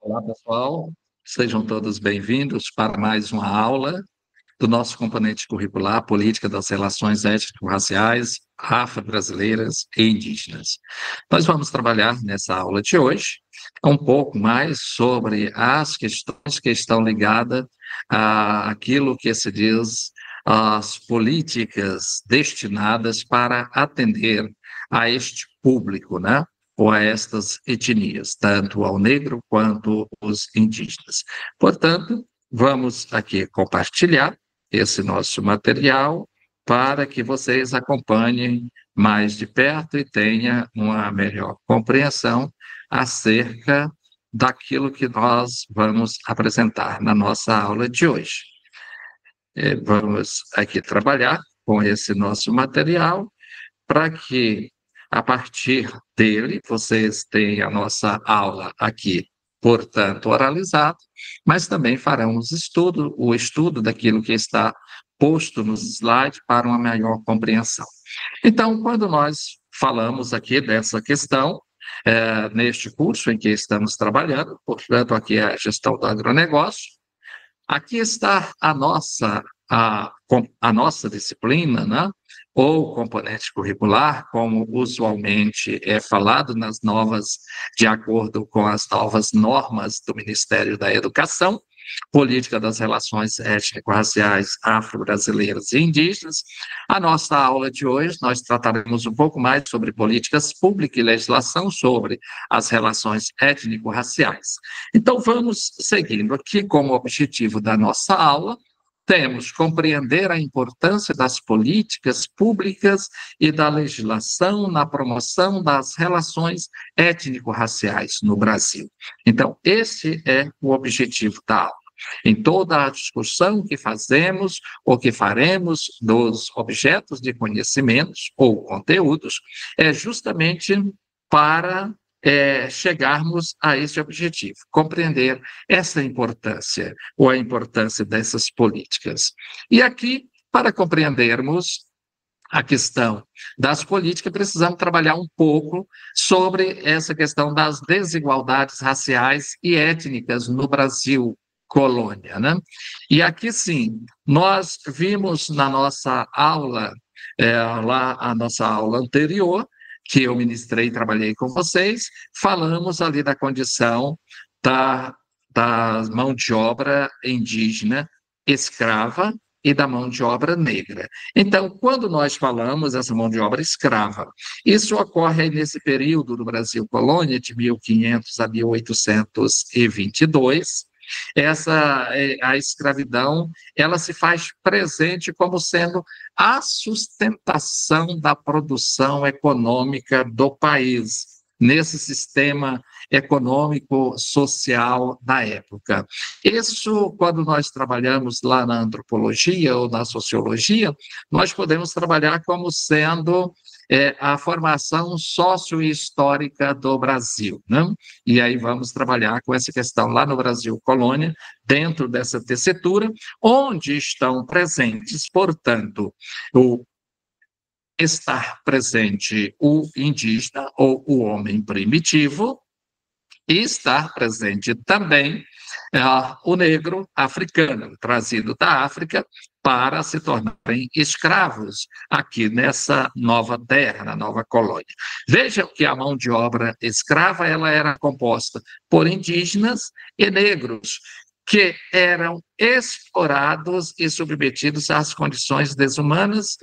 Olá, pessoal. Sejam todos bem-vindos para mais uma aula do nosso componente curricular Política das Relações Étnico-Raciais, Afro-Brasileiras e Indígenas. Nós vamos trabalhar nessa aula de hoje um pouco mais sobre as questões que estão ligadas àquilo que se diz as políticas destinadas para atender a este público, né? Ou a estas etnias, tanto ao negro quanto os indígenas. Portanto, vamos aqui compartilhar esse nosso material para que vocês acompanhem mais de perto e tenham uma melhor compreensão acerca daquilo que nós vamos apresentar na nossa aula de hoje. Vamos aqui trabalhar com esse nosso material para que, a partir dele, vocês tenham a nossa aula aqui, portanto, oralizada, mas também farão o estudo daquilo que está posto nos slides para uma maior compreensão. Então, quando nós falamos aqui dessa questão, neste curso em que estamos trabalhando, portanto, aqui é a gestão do agronegócio, aqui está a nossa disciplina, né? Ou componente curricular, como usualmente é falado de acordo com as novas normas do Ministério da Educação, Política das Relações Étnico-Raciais Afro-Brasileiras e Indígenas. A nossa aula de hoje, nós trataremos um pouco mais sobre políticas públicas e legislação sobre as relações étnico-raciais. Então, vamos seguindo aqui como objetivo da nossa aula, temos compreender a importância das políticas públicas e da legislação na promoção das relações étnico-raciais no Brasil. Então, esse é o objetivo da aula. Em toda a discussão que fazemos ou que faremos dos objetos de conhecimentos ou conteúdos, é justamente para chegarmos a esse objetivo, compreender essa importância, ou a importância dessas políticas. E aqui, para compreendermos a questão das políticas, precisamos trabalhar um pouco sobre essa questão das desigualdades raciais e étnicas no Brasil colônia, né? E aqui, sim, nós vimos na nossa aula, a nossa aula anterior, que eu ministrei e trabalhei com vocês, falamos ali da condição da mão de obra indígena escrava e da mão de obra negra. Então, quando nós falamos essa mão de obra escrava, isso ocorre aí nesse período do Brasil colônia, de 1500 a 1822, a escravidão, ela se faz presente como sendo a sustentação da produção econômica do país, nesse sistema econômico social da época. Isso, quando nós trabalhamos lá na antropologia ou na sociologia, nós podemos trabalhar como sendo a formação sociohistórica do Brasil, né? E aí vamos trabalhar com essa questão lá no Brasil colônia, dentro dessa tessitura, onde estão presentes, portanto, estar presente o indígena ou o homem primitivo, e estar presente também o negro africano, trazido da África para se tornarem escravos aqui nessa nova terra, na nova colônia. Vejam que a mão de obra escrava ela era composta por indígenas e negros, que eram explorados e submetidos às condições desumanas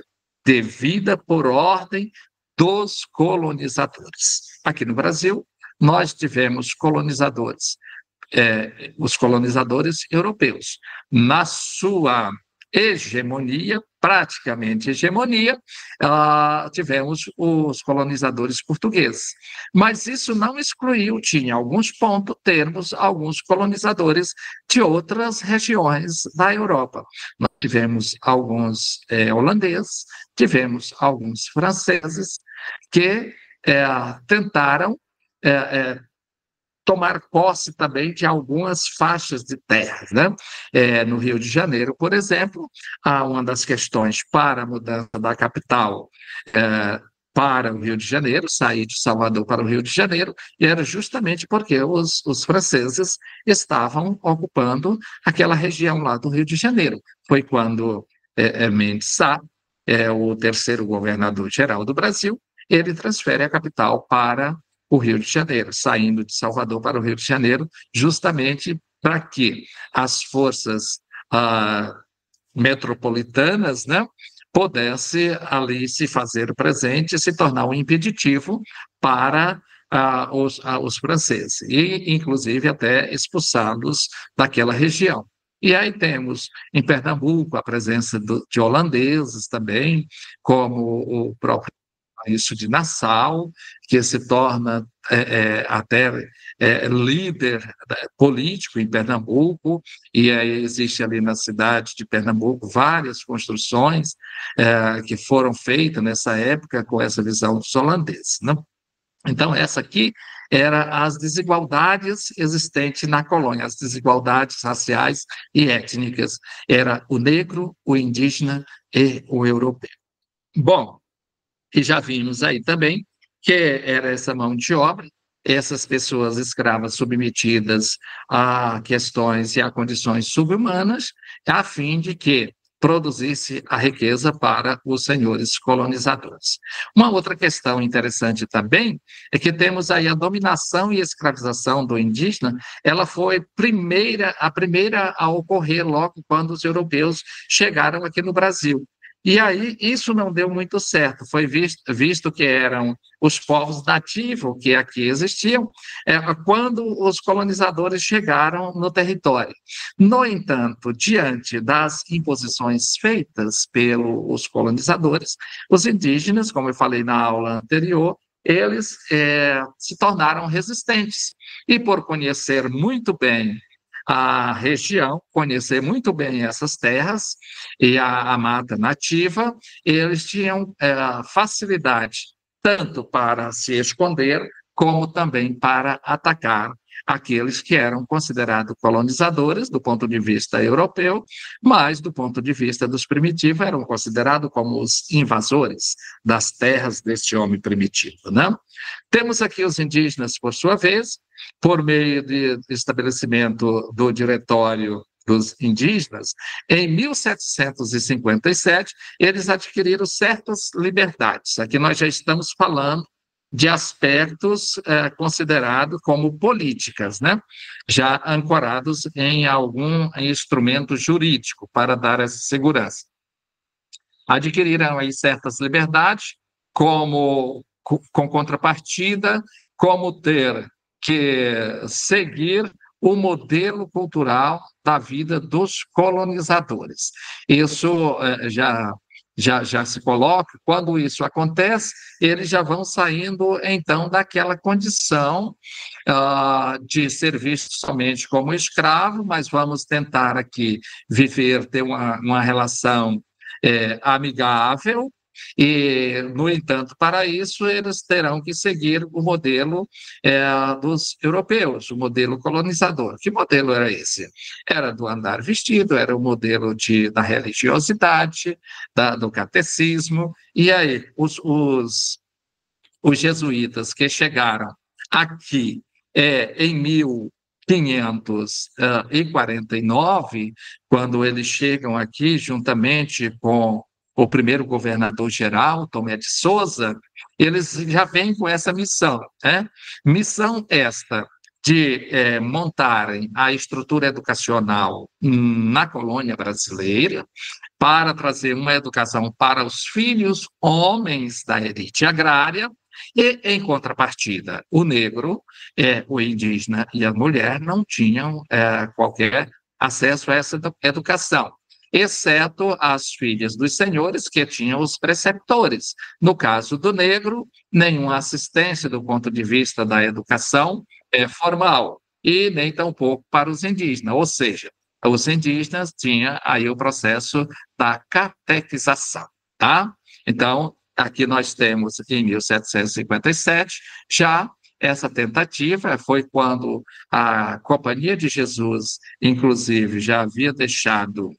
devida por ordem dos colonizadores. Aqui no Brasil, nós tivemos colonizadores, os colonizadores europeus, na sua hegemonia, praticamente hegemonia, tivemos os colonizadores portugueses. Mas isso não excluiu, tinha alguns pontos, termos alguns colonizadores de outras regiões da Europa. Nós tivemos alguns holandeses, tivemos alguns franceses que tentaram tomar posse também de algumas faixas de terras, né? No Rio de Janeiro, por exemplo, uma das questões para a mudança da capital para o Rio de Janeiro, sair de Salvador para o Rio de Janeiro, e era justamente porque os franceses estavam ocupando aquela região lá do Rio de Janeiro. Foi quando Mendes Sá, o terceiro governador-geral do Brasil, ele transfere a capital para o Rio de Janeiro, saindo de Salvador para o Rio de Janeiro, justamente para que as forças metropolitanas, né, pudesse ali se fazer presente e se tornar um impeditivo para os franceses, e inclusive até expulsá-los daquela região. E aí temos em Pernambuco a presença de holandeses também, como o próprio isso de Nassau, que se torna até líder político em Pernambuco, e aí existe ali na cidade de Pernambuco várias construções que foram feitas nessa época com essa visão dos holandeses, né? Então, essa aqui era as desigualdades existentes na colônia, as desigualdades raciais e étnicas. Era o negro, o indígena e o europeu. Bom, e já vimos aí também que era essa mão de obra, essas pessoas escravas submetidas a questões e a condições subhumanas, a fim de que produzisse a riqueza para os senhores colonizadores. Uma outra questão interessante também é que temos aí a dominação e escravização do indígena, ela foi a primeira a ocorrer logo quando os europeus chegaram aqui no Brasil. E aí isso não deu muito certo, foi visto que eram os povos nativos que aqui existiam, quando os colonizadores chegaram no território. No entanto, diante das imposições feitas pelos colonizadores, os indígenas, como eu falei na aula anterior, eles se tornaram resistentes. E por conhecer muito bem a região, conhecer muito bem essas terras e a mata nativa, eles tinham facilidade tanto para se esconder, como também para atacar aqueles que eram considerados colonizadores do ponto de vista europeu, mas do ponto de vista dos primitivos eram considerados como os invasores das terras deste homem primitivo, né? Temos aqui os indígenas, por sua vez, por meio de estabelecimento do Diretório dos Indígenas, em 1757, eles adquiriram certas liberdades. Aqui nós já estamos falando de aspectos considerados como políticas, né? Já ancorados em algum instrumento jurídico para dar essa segurança. Adquiriram aí certas liberdades, como com contrapartida, como ter que seguir o modelo cultural da vida dos colonizadores. Isso já se coloca, quando isso acontece, eles já vão saindo, então, daquela condição de ser visto somente como escravo, mas vamos tentar aqui viver, ter uma relação amigável, e, no entanto, para isso, eles terão que seguir o modelo dos europeus, o modelo colonizador. Que modelo era esse? Era do andar vestido, era o modelo da religiosidade, do catecismo, e aí os jesuítas que chegaram aqui em 1549, quando eles chegam aqui, juntamente com o primeiro governador-geral, Tomé de Souza, eles já vêm com essa missão, né? Missão esta de montarem a estrutura educacional na colônia brasileira, para trazer uma educação para os filhos homens da elite agrária, e, em contrapartida, o negro, o indígena e a mulher não tinham qualquer acesso a essa educação, exceto as filhas dos senhores, que tinham os preceptores. No caso do negro, nenhuma assistência do ponto de vista da educação formal, e nem tampouco para os indígenas, ou seja, os indígenas tinham aí o processo da catequização, tá? Então, aqui nós temos, em 1757, já essa tentativa, foi quando a Companhia de Jesus, inclusive, já havia deixado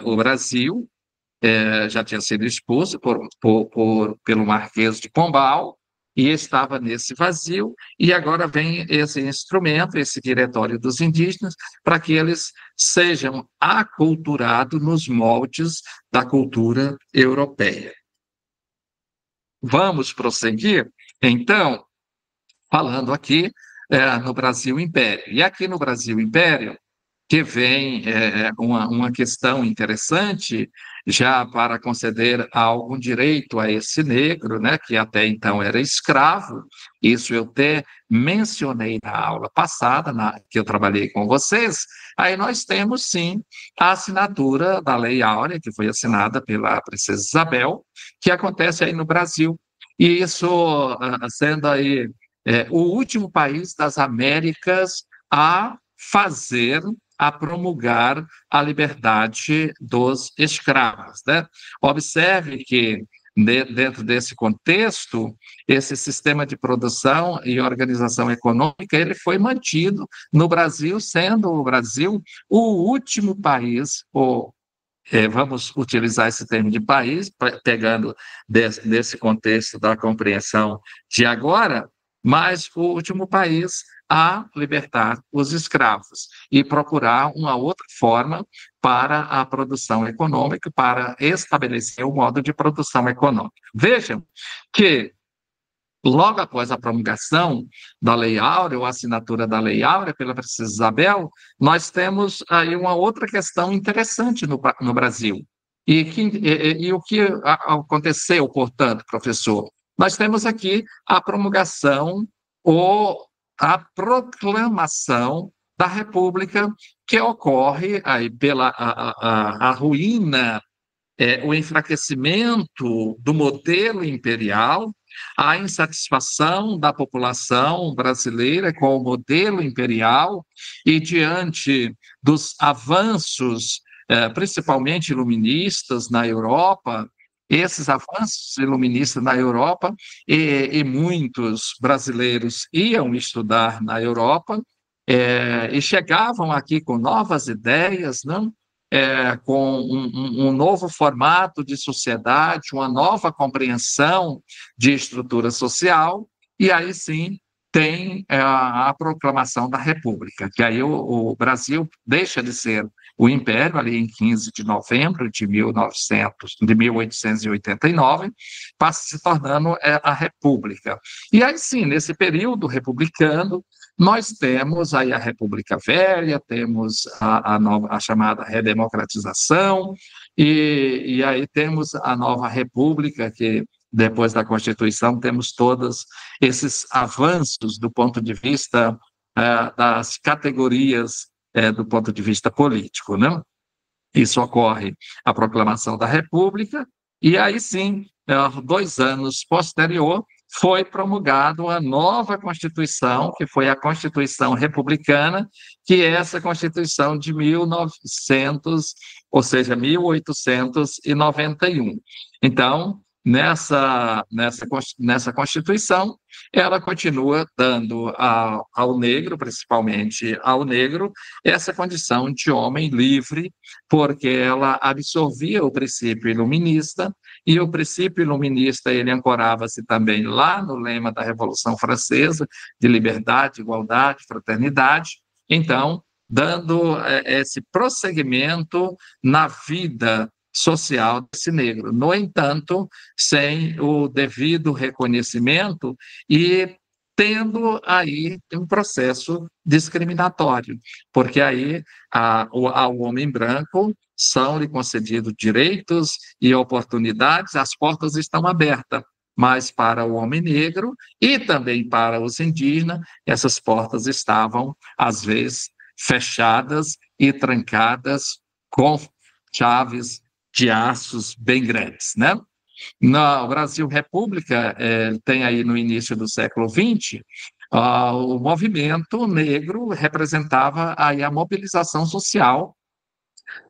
o Brasil, já tinha sido expulso pelo Marquês de Pombal, e estava nesse vazio, e agora vem esse instrumento, esse Diretório dos Indígenas, para que eles sejam aculturados nos moldes da cultura europeia. Vamos prosseguir, então, falando aqui no Brasil Império. E aqui no Brasil Império, que vem uma questão interessante, já para conceder algum direito a esse negro, né, que até então era escravo. Isso eu até mencionei na aula passada, que eu trabalhei com vocês. Aí nós temos, sim, a assinatura da Lei Áurea, que foi assinada pela Princesa Isabel, que acontece aí no Brasil. E isso sendo aí o último país das Américas a promulgar a liberdade dos escravos, né? Observe que, dentro desse contexto, esse sistema de produção e organização econômica ele foi mantido no Brasil, sendo o Brasil o último país, vamos utilizar esse termo de país, pegando desse contexto da compreensão de agora, mas o último país a libertar os escravos e procurar uma outra forma para a produção econômica, para estabelecer o modo de produção econômica. Vejam que, logo após a promulgação da Lei Áurea, ou a assinatura da Lei Áurea pela Princesa Isabel, nós temos aí uma outra questão interessante no Brasil. E o que aconteceu, portanto, professor? Nós temos aqui a promulgação ou a proclamação da República, que ocorre aí pela a ruína, o enfraquecimento do modelo imperial, a insatisfação da população brasileira com o modelo imperial e diante dos avanços, principalmente iluministas na Europa, esses avanços iluministas na Europa, e muitos brasileiros iam estudar na Europa, e chegavam aqui com novas ideias, não? Com um novo formato de sociedade, uma nova compreensão de estrutura social, e aí sim tem a proclamação da República, que aí o Brasil deixa de ser o Império, ali em 15 de novembro de 1889, passa se tornando a República. E aí sim, nesse período republicano, nós temos aí a República Velha, temos a chamada redemocratização, e aí temos a nova República, que depois da Constituição temos todos esses avanços do ponto de vista das categorias do ponto de vista político, né? Isso ocorre a proclamação da República, e aí sim, 2 anos posterior, foi promulgada a nova Constituição, que foi a Constituição Republicana, que é essa Constituição de 1900, ou seja, 1891. Então, nessa Constituição, ela continua dando ao negro, principalmente ao negro, essa condição de homem livre, porque ela absorvia o princípio iluminista, e o princípio iluminista ele ancorava-se também lá no lema da Revolução Francesa, de liberdade, igualdade, fraternidade. Então, dando esse prosseguimento na vida social desse negro. No entanto, sem o devido reconhecimento e tendo aí um processo discriminatório, porque aí ao homem branco são-lhe concedidos direitos e oportunidades, as portas estão abertas, mas para o homem negro e também para os indígenas, essas portas estavam, às vezes, fechadas e trancadas com chaves de aços bem grandes, né? No Brasil República, tem aí no início do século XX, o movimento negro representava aí a mobilização social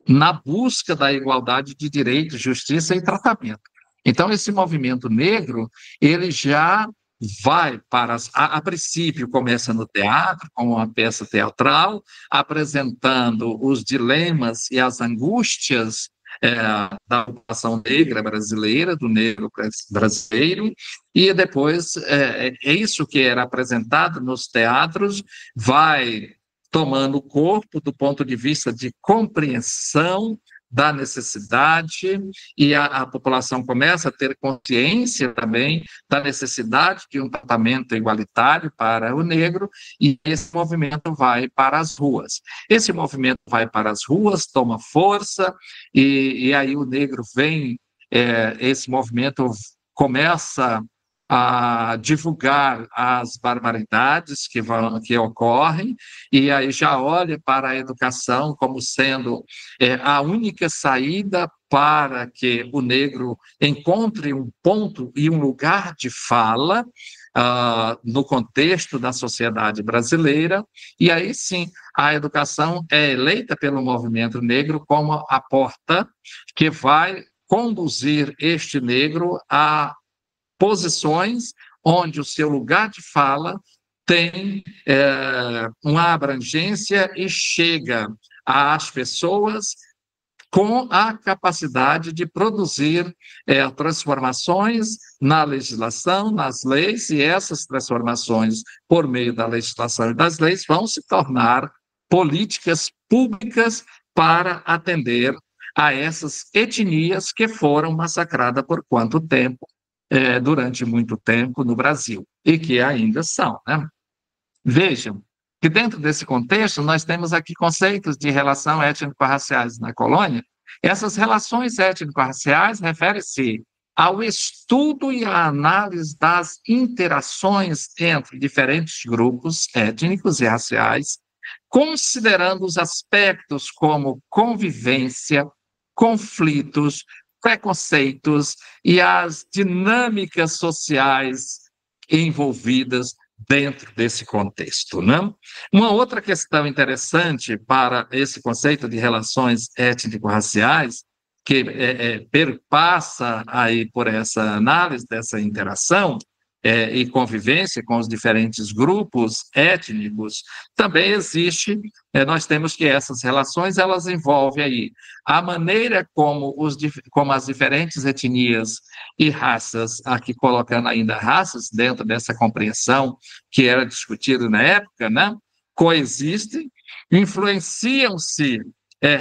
na busca da igualdade de direitos, justiça e tratamento. Então, esse movimento negro, ele já vai para... A princípio, começa no teatro, com uma peça teatral, apresentando os dilemas e as angústias da população negra brasileira, do negro brasileiro, e depois é isso que era apresentado nos teatros, vai tomando corpo do ponto de vista de compreensão da necessidade, e a população começa a ter consciência também da necessidade de um tratamento igualitário para o negro, e esse movimento vai para as ruas. Esse movimento vai para as ruas, toma força, e aí o negro vem, esse movimento começa a divulgar as barbaridades que ocorrem, e aí já olha para a educação como sendo a única saída para que o negro encontre um ponto e um lugar de fala no contexto da sociedade brasileira, e aí sim a educação é eleita pelo movimento negro como a porta que vai conduzir este negro a posições onde o seu lugar de fala tem uma abrangência e chega às pessoas com a capacidade de produzir transformações na legislação, nas leis, e essas transformações, por meio da legislação e das leis, vão se tornar políticas públicas para atender a essas etnias que foram massacradas por quanto tempo? Durante muito tempo no Brasil, e que ainda são, né? Vejam que dentro desse contexto nós temos aqui conceitos de relação étnico-raciais na colônia. Essas relações étnico-raciais referem-se ao estudo e à análise das interações entre diferentes grupos étnicos e raciais, considerando os aspectos como convivência, conflitos, preconceitos e as dinâmicas sociais envolvidas dentro desse contexto, né? Uma outra questão interessante para esse conceito de relações étnico-raciais, que perpassa aí por essa análise dessa interação e convivência com os diferentes grupos étnicos, também existe, nós temos que essas relações, elas envolvem aí a maneira como as diferentes etnias e raças, aqui colocando ainda raças dentro dessa compreensão que era discutida na época, né, coexistem, influenciam-se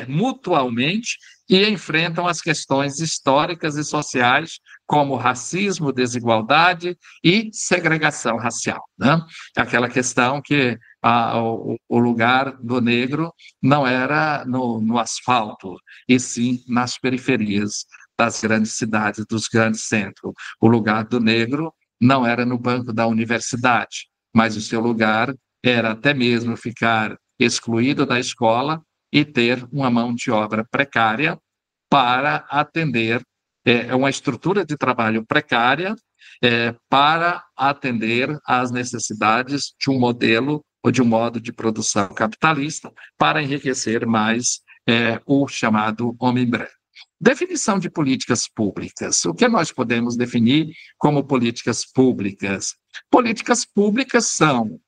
mutualmente e enfrentam as questões históricas e sociais, como racismo, desigualdade e segregação racial, né? Aquela questão que o lugar do negro não era no asfalto, e sim nas periferias das grandes cidades, dos grandes centros. O lugar do negro não era no banco da universidade, mas o seu lugar era até mesmo ficar excluído da escola e ter uma mão de obra precária para atender uma estrutura de trabalho precária para atender às necessidades de um modelo ou de um modo de produção capitalista para enriquecer mais o chamado homem branco. Definição de políticas públicas. O que nós podemos definir como políticas públicas? Políticas públicas são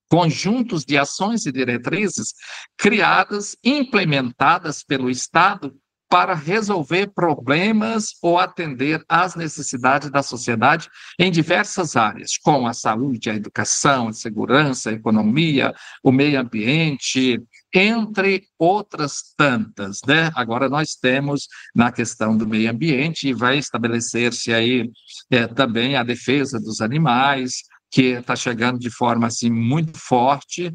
conjuntos de ações e diretrizes criadas, implementadas pelo Estado para resolver problemas ou atender às necessidades da sociedade em diversas áreas, como a saúde, a educação, a segurança, a economia, o meio ambiente, entre outras tantas, né? Agora nós temos na questão do meio ambiente e vai estabelecer-se aí também a defesa dos animais, que está chegando de forma assim muito forte,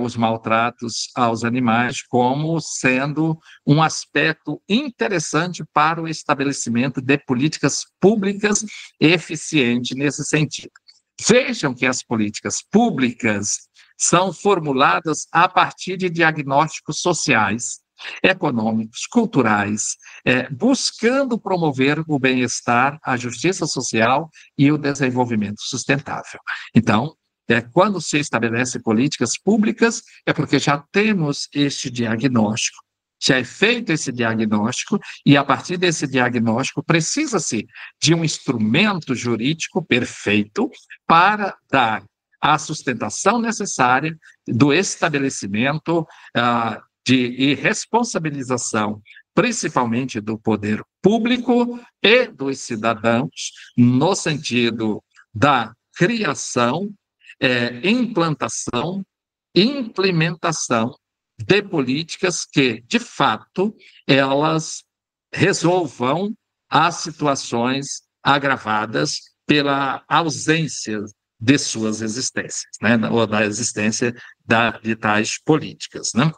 os maltratos aos animais como sendo um aspecto interessante para o estabelecimento de políticas públicas eficientes nesse sentido. Vejam que as políticas públicas são formuladas a partir de diagnósticos sociais, econômicos, culturais, buscando promover o bem-estar, a justiça social e o desenvolvimento sustentável. Então, quando se estabelece políticas públicas, é porque já temos este diagnóstico, já é feito esse diagnóstico, e a partir desse diagnóstico precisa-se de um instrumento jurídico perfeito para dar a sustentação necessária do estabelecimento e responsabilização principalmente do poder público e dos cidadãos, no sentido da criação, implantação, implementação de políticas que, de fato, elas resolvam as situações agravadas pela ausência de suas existências, né? Ou da existência de tais políticas, né?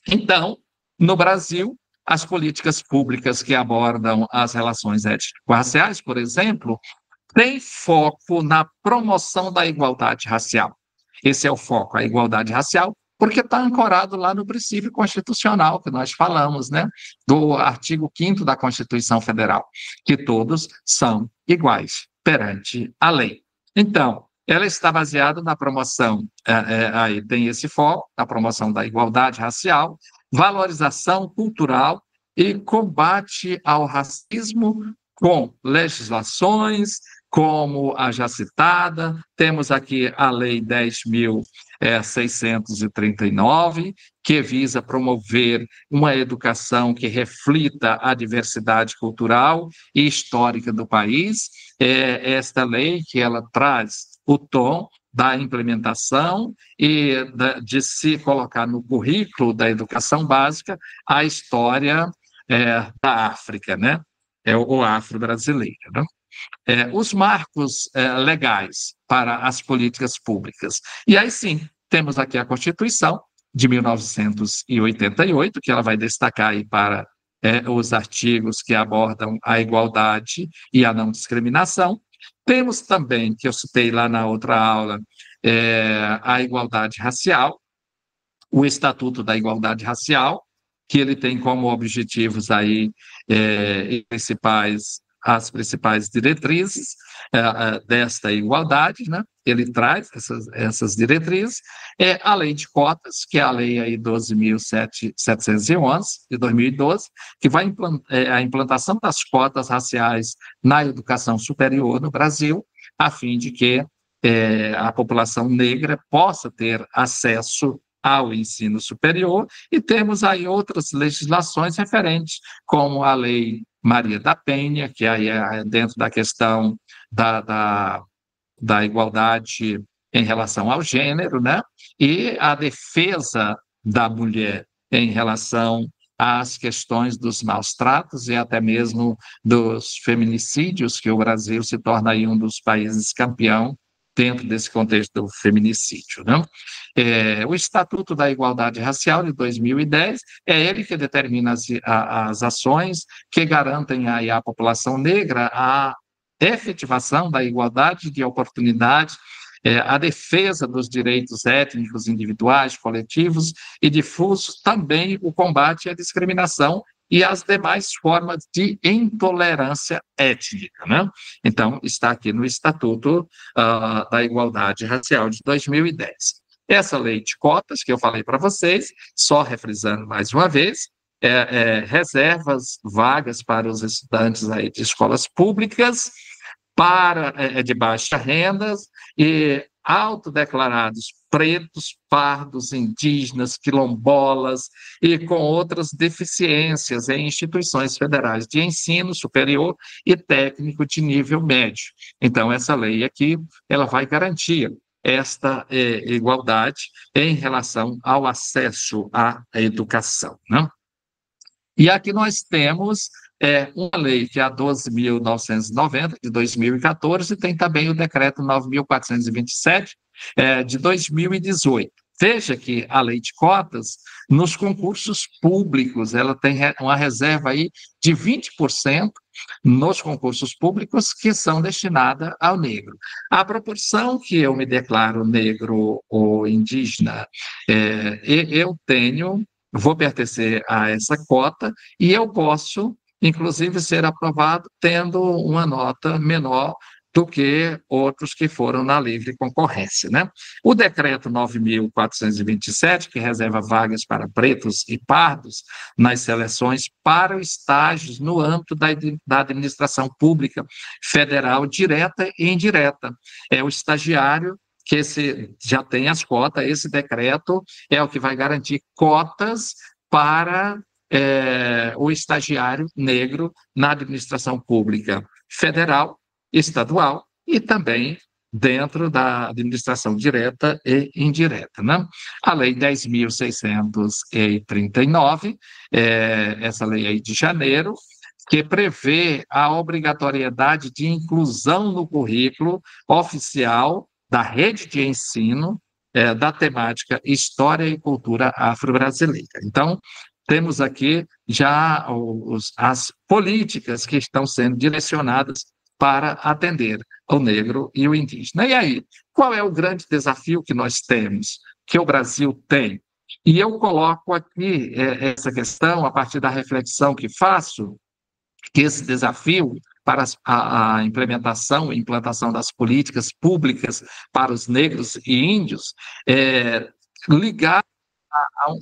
Então, no Brasil, as políticas públicas que abordam as relações étnico-raciais, por exemplo, têm foco na promoção da igualdade racial. Esse é o foco, a igualdade racial, porque está ancorado lá no princípio constitucional que nós falamos, né? Do artigo 5º da Constituição Federal, que todos são iguais perante a lei. Então, ela está baseada na promoção, aí tem esse foco, a promoção da igualdade racial, valorização cultural e combate ao racismo com legislações, como a já citada, temos aqui a Lei 10.639, que visa promover uma educação que reflita a diversidade cultural e histórica do país. Esta lei que ela traz o tom da implementação e de se colocar no currículo da educação básica a história da África, né? O afro-brasileiro, né? Os marcos legais para as políticas públicas. E aí sim, temos aqui a Constituição de 1988, que ela vai destacar aí para os artigos que abordam a igualdade e a não discriminação. Temos também, que eu citei lá na outra aula, a igualdade racial, o Estatuto da Igualdade Racial, que ele tem como objetivos aí as principais diretrizes desta igualdade, né? Ele traz essas diretrizes, a lei de cotas, que é a lei aí 12.711, de 2012, que vai a implantação das cotas raciais na educação superior no Brasil, a fim de que a população negra possa ter acesso ao ensino superior, e temos aí outras legislações referentes, como a Lei Maria da Penha, que aí é dentro da questão da igualdade em relação ao gênero, né? E a defesa da mulher em relação às questões dos maus tratos e até mesmo dos feminicídios, que o Brasil se torna aí um dos países campeão dentro desse contexto do feminicídio, né? O Estatuto da Igualdade Racial de 2010 é ele que determina as ações que garantem aí à população negra a efetivação da igualdade de oportunidades, a defesa dos direitos étnicos individuais, coletivos e difusos, também o combate à discriminação e as demais formas de intolerância étnica, né? Então, está aqui no Estatuto da Igualdade Racial de 2010. Essa lei de cotas, que eu falei para vocês, só refrisando mais uma vez, reservas vagas para os estudantes aí de escolas públicas, de baixa renda e autodeclarados pretos, pardos, indígenas, quilombolas e com outras deficiências em instituições federais de ensino superior e técnico de nível médio. Então, essa lei aqui, ela vai garantir esta igualdade em relação ao acesso à educação, né? E aqui nós temos uma lei, que é a 12.990, de 2014, e tem também o decreto 9.427, de 2018. Veja que a lei de cotas, nos concursos públicos, ela tem uma reserva aí de 20% nos concursos públicos que são destinadas ao negro. A proporção que eu me declaro negro ou indígena, vou pertencer a essa cota e eu posso, inclusive, ser aprovado tendo uma nota menor do que outros que foram na livre concorrência, né? O decreto 9.427, que reserva vagas para pretos e pardos nas seleções para estágios no âmbito da administração pública federal, direta e indireta. É o estagiário que já tem as cotas, esse decreto é o que vai garantir cotas para o estagiário negro na administração pública federal, estadual e também dentro da administração direta e indireta, né? A Lei 10.639, essa lei aí de janeiro, que prevê a obrigatoriedade de inclusão no currículo oficial da rede de ensino da temática História e Cultura Afro-Brasileira. Então, temos aqui já as políticas que estão sendo direcionadas para atender o negro e o indígena. E aí, qual é o grande desafio que nós temos, que o Brasil tem? E eu coloco aqui essa questão a partir da reflexão que faço, que esse desafio para a implementação e implantação das políticas públicas para os negros e índios ligar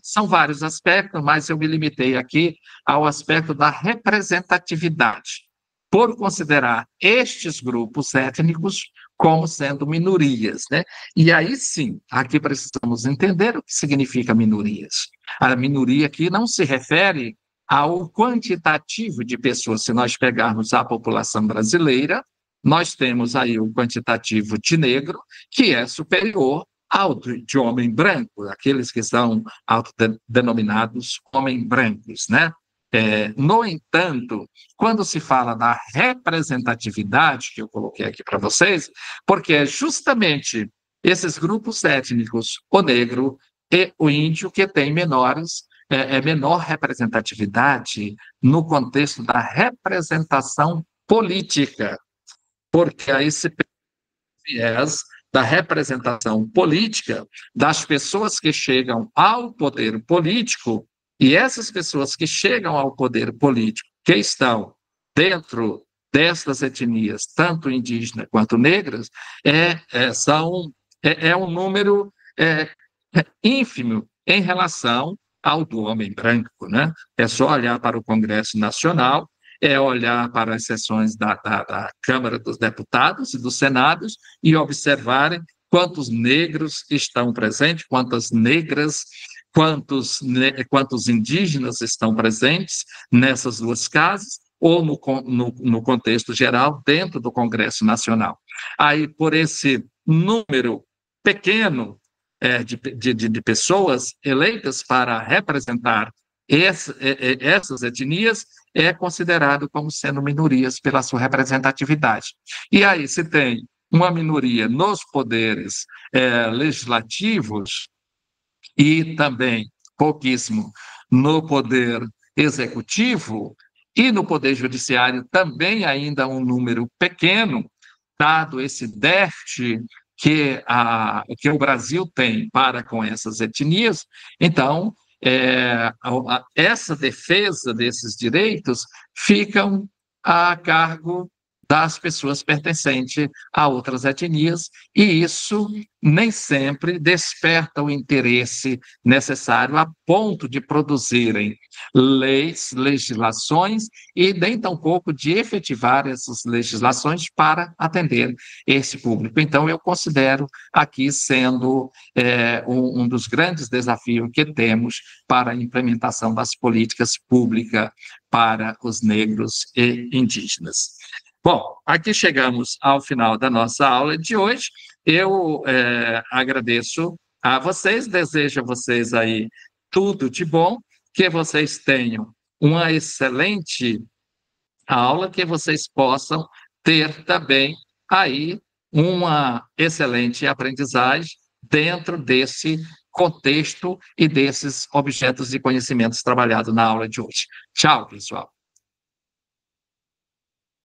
são vários aspectos, mas eu me limitei aqui ao aspecto da representatividade, por considerar estes grupos étnicos como sendo minorias, né? E aí sim, aqui precisamos entender o que significa minorias. A minoria aqui não se refere ao quantitativo de pessoas. Se nós pegarmos a população brasileira, nós temos aí o quantitativo de negro, que é superior ao de homem branco, aqueles que são autodenominados homens brancos, né? No entanto, quando se fala da representatividade, que eu coloquei aqui para vocês, porque é justamente esses grupos étnicos, o negro e o índio, que têm menor representatividade no contexto da representação política, porque aí se viés da representação política das pessoas que chegam ao poder político, e essas pessoas que chegam ao poder político, que estão dentro destas etnias, tanto indígenas quanto negras, é um número ínfimo em relação ao do homem branco, né? É só olhar para o Congresso Nacional, é olhar para as sessões da Câmara dos Deputados e dos Senados e observarem quantos negros estão presentes, quantas negras, quantos indígenas estão presentes nessas duas casas, ou no contexto geral, dentro do Congresso Nacional. Aí, por esse número pequeno de pessoas eleitas para representar essas etnias, é considerado como sendo minorias pela sua representatividade. E aí, se tem uma minoria nos poderes legislativos e também pouquíssimo no poder executivo e no poder judiciário também ainda um número pequeno, dado esse déficit que o Brasil tem para com essas etnias, então essa defesa desses direitos ficam a cargo das pessoas pertencentes a outras etnias, e isso nem sempre desperta o interesse necessário a ponto de produzirem leis, legislações, e nem tampouco de efetivar essas legislações para atender esse público. Então, eu considero aqui sendo um dos grandes desafios que temos para a implementação das políticas públicas para os negros e indígenas. Bom, aqui chegamos ao final da nossa aula de hoje. Eu agradeço a vocês, desejo a vocês aí tudo de bom, que vocês tenham uma excelente aula, que vocês possam ter também aí uma excelente aprendizagem dentro desse contexto e desses objetos de conhecimentos trabalhados na aula de hoje. Tchau, pessoal.